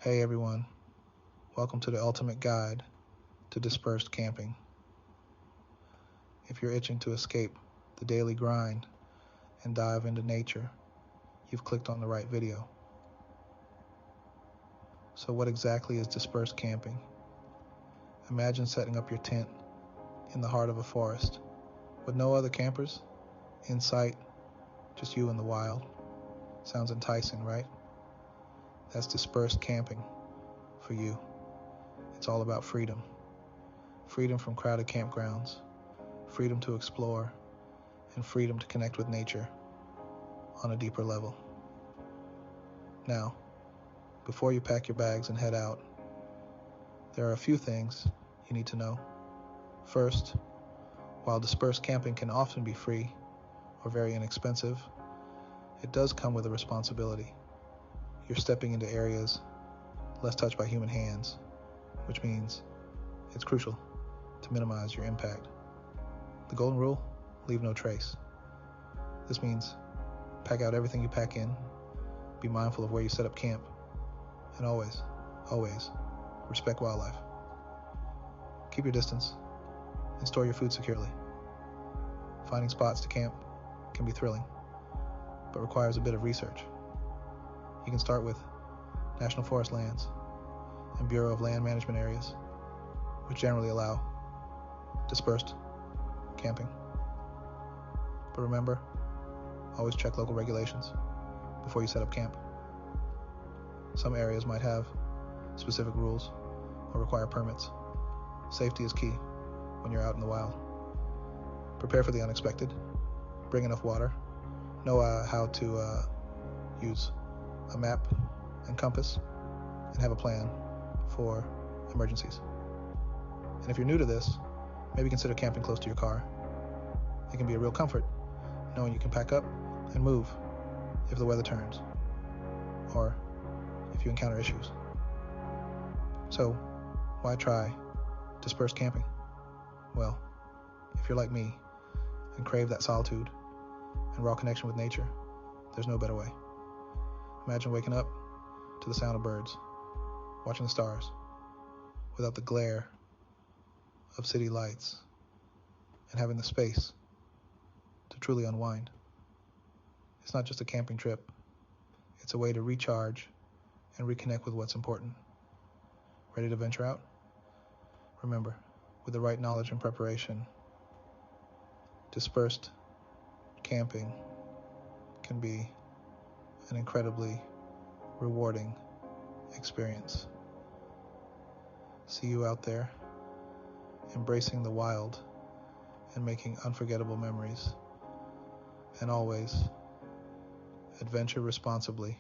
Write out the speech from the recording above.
Hey everyone, welcome to the ultimate guide to dispersed camping. If you're itching to escape the daily grind and dive into nature, you've clicked on the right video. So what exactly is dispersed camping? Imagine setting up your tent in the heart of a forest with no other campers in sight, just you and the wild. Sounds enticing, right? That's dispersed camping for you. It's all about freedom. Freedom from crowded campgrounds, freedom to explore, and freedom to connect with nature on a deeper level. Now, before you pack your bags and head out, there are a few things you need to know. First, while dispersed camping can often be free or very inexpensive, it does come with a responsibility. You're stepping into areas less touched by human hands, which means it's crucial to minimize your impact. The golden rule: leave no trace. This means pack out everything you pack in, be mindful of where you set up camp, and always respect wildlife. Keep your distance and store your food securely. Finding spots to camp can be thrilling, but requires a bit of research. You can start with National Forest lands and Bureau of Land Management areas, which generally allow dispersed camping. But remember, always check local regulations before you set up camp. Some areas might have specific rules or require permits. Safety is key when you're out in the wild. Prepare for the unexpected. Bring enough water. Know how to use a map and compass, and have a plan for emergencies. And if you're new to this, maybe consider camping close to your car. It can be a real comfort knowing you can pack up and move if the weather turns or if you encounter issues. So, why try dispersed camping? Well, if you're like me and crave that solitude and raw connection with nature, there's no better way. Imagine waking up to the sound of birds, watching the stars, without the glare of city lights, and having the space to truly unwind. It's not just a camping trip, it's a way to recharge and reconnect with what's important. Ready to venture out? Remember, with the right knowledge and preparation, dispersed camping can be an incredibly rewarding experience. See you out there, embracing the wild and making unforgettable memories. And always, adventure responsibly.